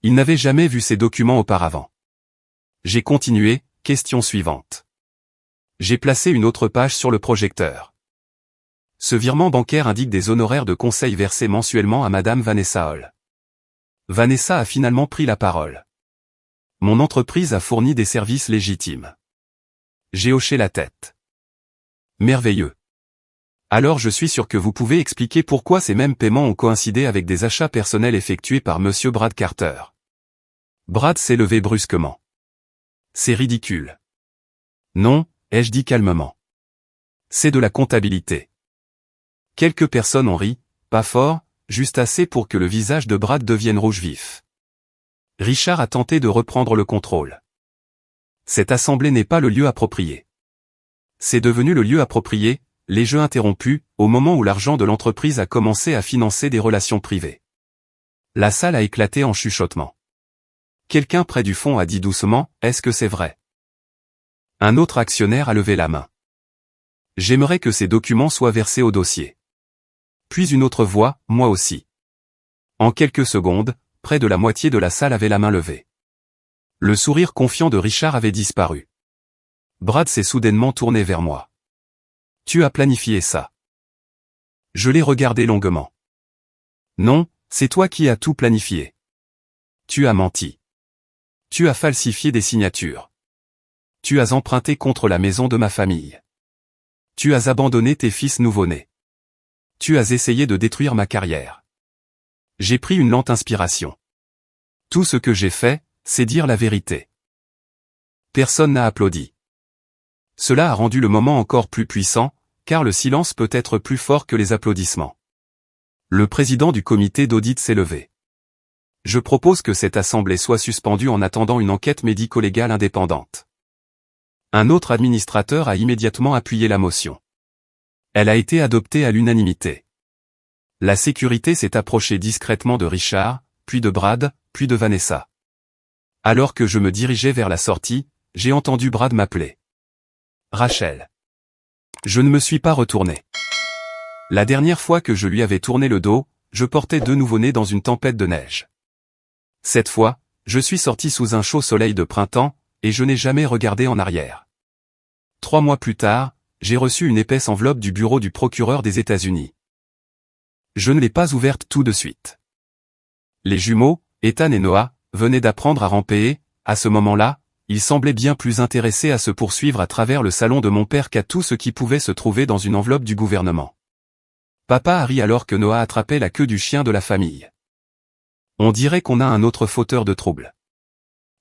Il n'avait jamais vu ces documents auparavant. J'ai continué, question suivante. J'ai placé une autre page sur le projecteur. Ce virement bancaire indique des honoraires de conseil versés mensuellement à Madame Vanessa Hall. Vanessa a finalement pris la parole. Mon entreprise a fourni des services légitimes. J'ai hoché la tête. Merveilleux. Alors je suis sûr que vous pouvez expliquer pourquoi ces mêmes paiements ont coïncidé avec des achats personnels effectués par Monsieur Brad Carter. Brad s'est levé brusquement. C'est ridicule. Non, ai-je dit calmement. C'est de la comptabilité. Quelques personnes ont ri, pas fort, juste assez pour que le visage de Brad devienne rouge vif. Richard a tenté de reprendre le contrôle. Cette assemblée n'est pas le lieu approprié. C'est devenu le lieu approprié, les jeux interrompus, au moment où l'argent de l'entreprise a commencé à financer des relations privées. La salle a éclaté en chuchotement. Quelqu'un près du fond a dit doucement, est-ce que c'est vrai? Un autre actionnaire a levé la main. J'aimerais que ces documents soient versés au dossier. Puis une autre voix, moi aussi. En quelques secondes, près de la moitié de la salle avait la main levée. Le sourire confiant de Richard avait disparu. Brad s'est soudainement tourné vers moi. Tu as planifié ça. Je l'ai regardé longuement. Non, c'est toi qui as tout planifié. Tu as menti. Tu as falsifié des signatures. Tu as emprunté contre la maison de ma famille. Tu as abandonné tes fils nouveau-nés. Tu as essayé de détruire ma carrière. J'ai pris une lente inspiration. Tout ce que j'ai fait, c'est dire la vérité. Personne n'a applaudi. Cela a rendu le moment encore plus puissant, car le silence peut être plus fort que les applaudissements. Le président du comité d'audit s'est levé. Je propose que cette assemblée soit suspendue en attendant une enquête médico-légale indépendante. Un autre administrateur a immédiatement appuyé la motion. Elle a été adoptée à l'unanimité. La sécurité s'est approchée discrètement de Richard, puis de Brad, puis de Vanessa. Alors que je me dirigeais vers la sortie, j'ai entendu Brad m'appeler. Rachel. Je ne me suis pas retourné. La dernière fois que je lui avais tourné le dos, je portais 2 nouveau-nés dans une tempête de neige. Cette fois, je suis sorti sous un chaud soleil de printemps, et je n'ai jamais regardé en arrière. 3 mois plus tard, j'ai reçu une épaisse enveloppe du bureau du procureur des États-Unis. Je ne l'ai pas ouverte tout de suite. Les jumeaux, Ethan et Noah, venaient d'apprendre à ramper et, à ce moment-là, ils semblaient bien plus intéressés à se poursuivre à travers le salon de mon père qu'à tout ce qui pouvait se trouver dans une enveloppe du gouvernement. Papa a ri alors que Noah attrapait la queue du chien de la famille. On dirait qu'on a un autre fauteur de troubles.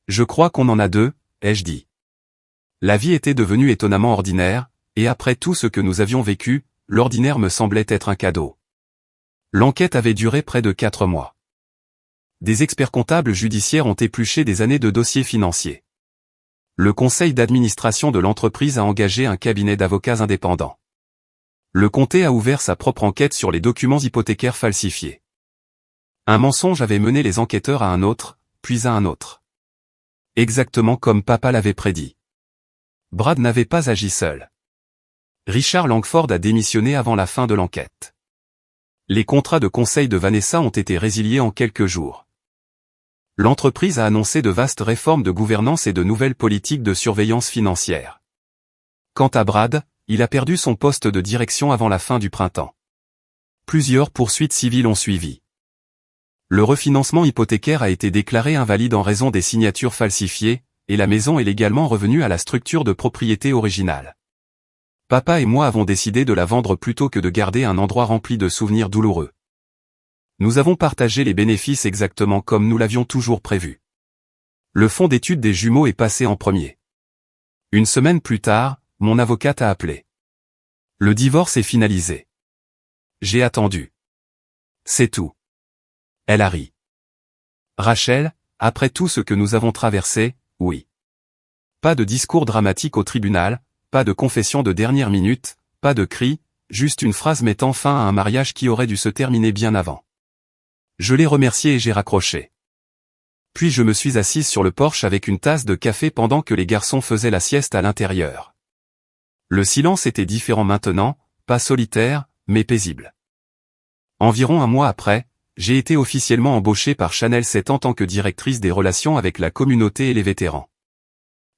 Je crois qu'on en a 2, ai-je dit. La vie était devenue étonnamment ordinaire, et après tout ce que nous avions vécu, l'ordinaire me semblait être un cadeau. L'enquête avait duré près de 4 mois. Des experts comptables judiciaires ont épluché des années de dossiers financiers. Le conseil d'administration de l'entreprise a engagé un cabinet d'avocats indépendants. Le comté a ouvert sa propre enquête sur les documents hypothécaires falsifiés. Un mensonge avait mené les enquêteurs à un autre, puis à un autre. Exactement comme papa l'avait prédit. Brad n'avait pas agi seul. Richard Langford a démissionné avant la fin de l'enquête. Les contrats de conseil de Vanessa ont été résiliés en quelques jours. L'entreprise a annoncé de vastes réformes de gouvernance et de nouvelles politiques de surveillance financière. Quant à Brad, il a perdu son poste de direction avant la fin du printemps. Plusieurs poursuites civiles ont suivi. Le refinancement hypothécaire a été déclaré invalide en raison des signatures falsifiées, et la maison est légalement revenue à la structure de propriété originale. Papa et moi avons décidé de la vendre plutôt que de garder un endroit rempli de souvenirs douloureux. Nous avons partagé les bénéfices exactement comme nous l'avions toujours prévu. Le fonds d'études des jumeaux est passé en premier. Une semaine plus tard, mon avocate a appelé. Le divorce est finalisé. J'ai attendu. C'est tout. Elle a ri. Rachel, après tout ce que nous avons traversé, oui. Pas de discours dramatique au tribunal, pas de confession de dernière minute, pas de cris, juste une phrase mettant fin à un mariage qui aurait dû se terminer bien avant. Je l'ai remercié et j'ai raccroché. Puis je me suis assise sur le porche avec une tasse de café pendant que les garçons faisaient la sieste à l'intérieur. Le silence était différent maintenant, pas solitaire, mais paisible. Environ un mois après, j'ai été officiellement embauché par Channel 7 en tant que directrice des relations avec la communauté et les vétérans.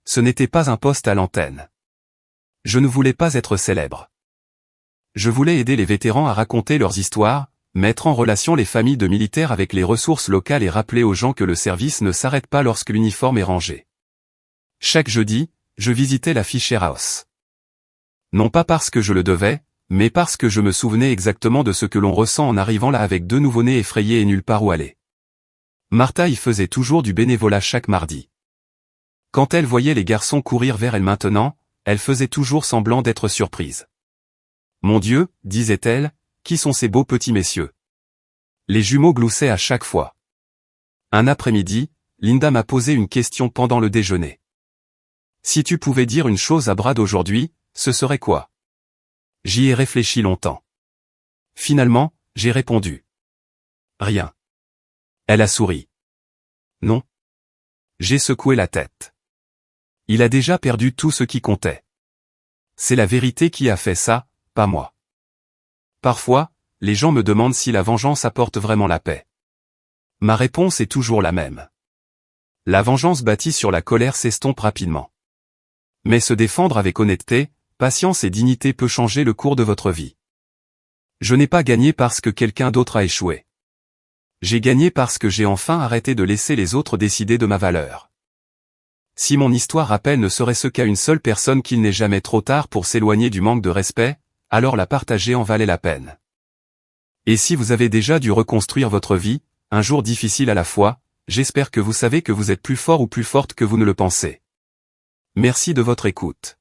Ce n'était pas un poste à l'antenne. Je ne voulais pas être célèbre. Je voulais aider les vétérans à raconter leurs histoires, mettre en relation les familles de militaires avec les ressources locales et rappeler aux gens que le service ne s'arrête pas lorsque l'uniforme est rangé. Chaque jeudi, je visitais la Fisher House. Non pas parce que je le devais, mais parce que je me souvenais exactement de ce que l'on ressent en arrivant là avec 2 nouveau-nés effrayés et nulle part où aller. Martha y faisait toujours du bénévolat chaque mardi. Quand elle voyait les garçons courir vers elle maintenant, elle faisait toujours semblant d'être surprise. Mon Dieu, disait-elle, qui sont ces beaux petits messieurs? Les jumeaux gloussaient à chaque fois. Un après-midi, Linda m'a posé une question pendant le déjeuner. Si tu pouvais dire une chose à Brad aujourd'hui, ce serait quoi? J'y ai réfléchi longtemps. Finalement, j'ai répondu. Rien. Elle a souri. Non. J'ai secoué la tête. Il a déjà perdu tout ce qui comptait. C'est la vérité qui a fait ça, pas moi. Parfois, les gens me demandent si la vengeance apporte vraiment la paix. Ma réponse est toujours la même. La vengeance bâtie sur la colère s'estompe rapidement. Mais se défendre avec honnêteté, patience et dignité peut changer le cours de votre vie. Je n'ai pas gagné parce que quelqu'un d'autre a échoué. J'ai gagné parce que j'ai enfin arrêté de laisser les autres décider de ma valeur. Si mon histoire rappelle ne serait-ce qu'à une seule personne qu'il n'est jamais trop tard pour s'éloigner du manque de respect, alors la partager en valait la peine. Et si vous avez déjà dû reconstruire votre vie, un jour difficile à la fois, j'espère que vous savez que vous êtes plus fort ou plus forte que vous ne le pensez. Merci de votre écoute.